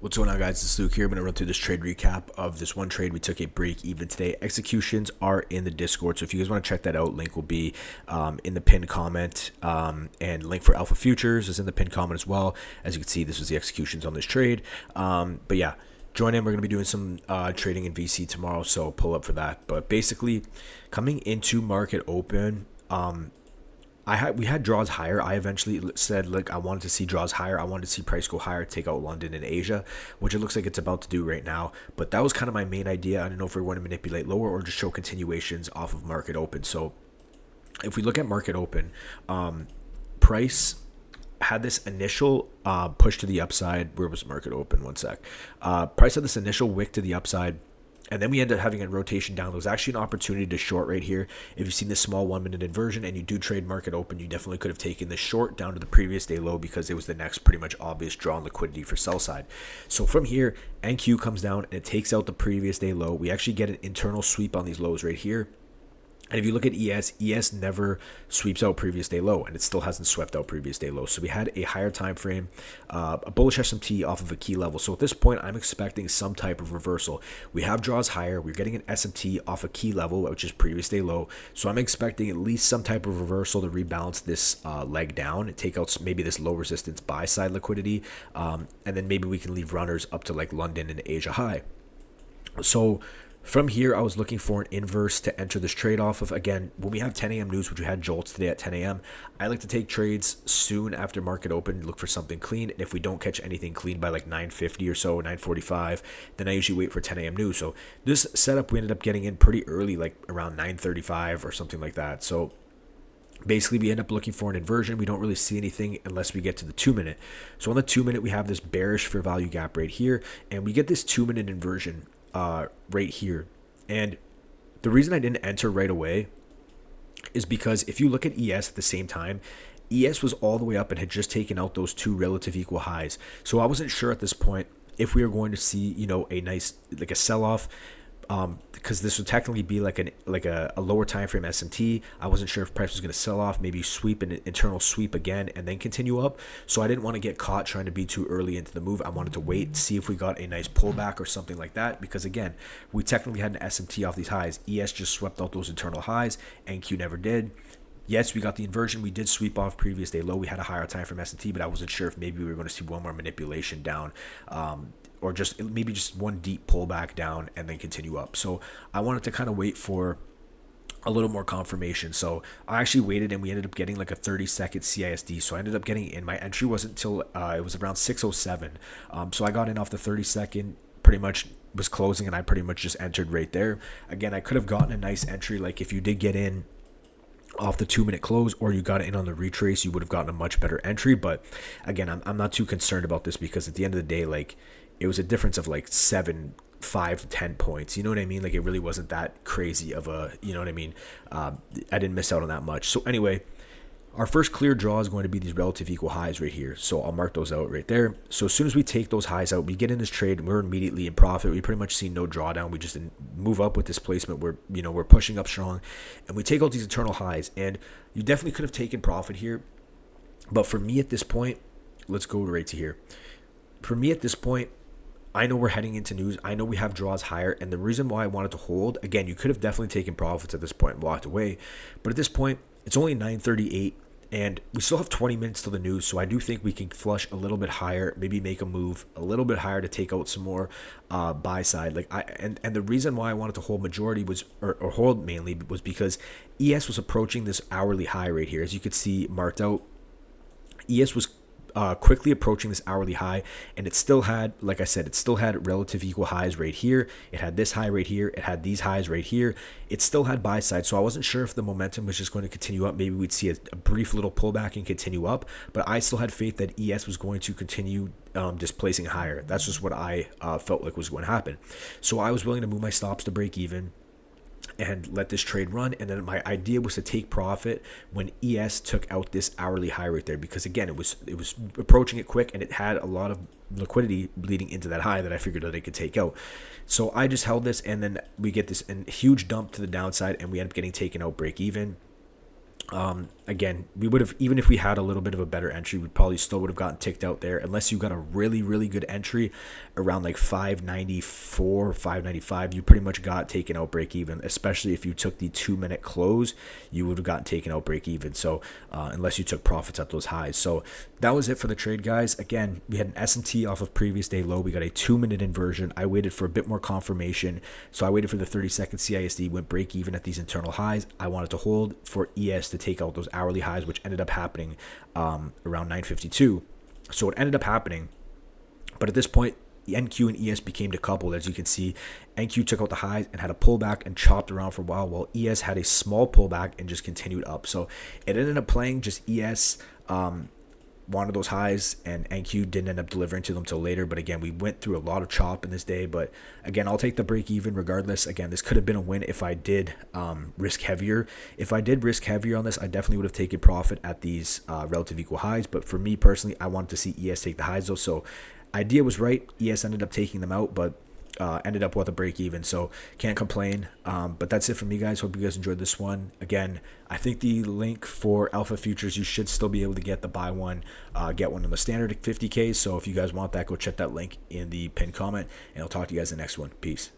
What's going on, guys? It's Luke here. I'm going to run through this trade recap of this one trade. We took a break even today. Executions are in the Discord, so if you guys want to check that out, link will be in the pinned comment, and link for Alpha Futures is in the pinned comment as well. As you can see, this was the executions on this trade. But yeah, join in. We're going to be doing some trading in VC tomorrow, so pull up for that. But basically, coming into market open, we had draws higher. I eventually said, look, I wanted to see draws higher. I wanted to see price go higher, take out London and Asia, which it looks like it's about to do right now. But that was kind of my main idea. I don't know if we're going to manipulate lower or just show continuations off of market open. So if we look at market open, price had this initial push to the upside. Where was market open? One sec. Price had this initial wick to the upside. And then we end up having a rotation down. There was actually an opportunity to short right here. If you've seen this small 1 minute inversion and you do trade market open, you definitely could have taken the short down to the previous day low because it was the next pretty much obvious draw on liquidity for sell side. So from here, NQ comes down and it takes out the previous day low. We actually get an internal sweep on these lows right here. And if you look at ES never sweeps out previous day low, and it still hasn't swept out previous day low. So we had a higher time frame, a bullish SMT off of a key level. So at this point, I'm expecting some type of reversal. We have draws higher. We're getting an SMT off a key level, which is previous day low. So I'm expecting at least some type of reversal to rebalance this leg down and take out maybe this low resistance buy side liquidity. And then maybe we can leave runners up to like London and Asia high. So from here, I was looking for an inverse to enter this trade off of. Again, when we have 10 a.m. news, which we had jolts today at 10 a.m., I like to take trades soon after market open, look for something clean. And if we don't catch anything clean by like 9:50 or so, 9:45, then I usually wait for 10 a.m. news. So this setup, we ended up getting in pretty early, like around 9:35 or something like that. So basically, we end up looking for an inversion. We don't really see anything unless we get to the 2 minute. So on the 2 minute, we have this bearish fair value gap right here, and we get this 2 minute inversion right here. And the reason I didn't enter right away is because if you look at ES at the same time, ES was all the way up and had just taken out those two relative equal highs. So I wasn't sure at this point if we were going to see, a nice, like a sell-off, because this would technically be like a lower time frame SMT. I wasn't sure if price was going to sell off, maybe sweep an internal sweep again and then continue up. So I didn't want to get caught trying to be too early into the move. I wanted to wait, see if we got a nice pullback or something like that, because again, we technically had an SMT off these highs. ES just swept out those internal highs, NQ never did. Yes, we got the inversion. We did sweep off previous day low. We had a higher time from S&T, but I wasn't sure if maybe we were going to see one more manipulation down, or just maybe just one deep pullback down and then continue up. So I wanted to kind of wait for a little more confirmation. So I actually waited, and we ended up getting like a 30-second CISD. So I ended up getting in. My entry wasn't until it was around 6:07. So I got in off the 30-second, pretty much was closing, and I pretty much just entered right there. Again, I could have gotten a nice entry. Like if you did get in off the 2 minute close, or you got it in on the retrace, you would have gotten a much better entry. But again, I'm not too concerned about this, because at the end of the day, like, it was a difference of like 5 to 10 points. You know what I mean? Like, it really wasn't that crazy of a, you know what I mean? I didn't miss out on that much. So anyway, our first clear draw is going to be these relative equal highs right here. So I'll mark those out right there. So as soon as we take those highs out, we get in this trade and we're immediately in profit. We pretty much see no drawdown. We just move up with displacement. We're pushing up strong, and we take out these internal highs. And you definitely could have taken profit here. But for me at this point, let's go right to here. For me at this point, I know we're heading into news. I know we have draws higher. And the reason why I wanted to hold, again, you could have definitely taken profits at this point and walked away. But at this point, it's only 9:38, and we still have 20 minutes till the news. So I do think we can flush a little bit higher, maybe make a move a little bit higher to take out some more buy side. And the reason why I wanted to hold majority was, or hold mainly, was because ES was approaching this hourly high right here. As you could see marked out, ES was quickly approaching this hourly high, and it still had, like I said, it still had relative equal highs right here. It had this high right here. It had these highs right here. It still had buy side. So I wasn't sure if the momentum was just going to continue up. Maybe we'd see a brief little pullback and continue up, but I still had faith that ES was going to continue displacing higher. That's just what I felt like was going to happen. So I was willing to move my stops to break even and let this trade run. And then my idea was to take profit when ES took out this hourly high right there, because again, it was approaching it quick, and it had a lot of liquidity bleeding into that high that I figured that it could take out. So I just held this, and then we get this huge dump to the downside, and we end up getting taken out break even. again, we would have, even if we had a little bit of a better entry, we probably still would have gotten ticked out there, unless you got a really, really good entry around like 594, 595. You pretty much got taken out break even, especially if you took the 2-minute close, you would have gotten taken out break even. So unless you took profits at those highs. So that was it for the trade, guys. Again, we had an S&T off of previous day low. We got a 2-minute inversion. I waited for a bit more confirmation. So I waited for the 30-second CISD, went break even at these internal highs. I wanted to hold for ES to take out those hourly highs, which ended up happening around 9:52. So it ended up happening. But at this point, the NQ and ES became decoupled. As you can see, NQ took out the highs and had a pullback and chopped around for a while ES had a small pullback and just continued up. So it ended up playing just ES wanted those highs, and NQ didn't end up delivering to them till later. But again, we went through a lot of chop in this day. But again, I'll take the break even regardless. Again, this could have been a win if I did risk heavier. If I did risk heavier on this, I definitely would have taken profit at these relative equal highs. But for me personally, I wanted to see ES take the highs though. So idea was right. ES ended up taking them out, but ended up with a break even, so can't complain. But that's it from me, guys. Hope you guys enjoyed this one. Again, I think the link for alpha futures, you should still be able to get the buy one, get one on the standard 50K. So if you guys want that, go check that link in the pinned comment, and I'll talk to you guys in the next one. Peace.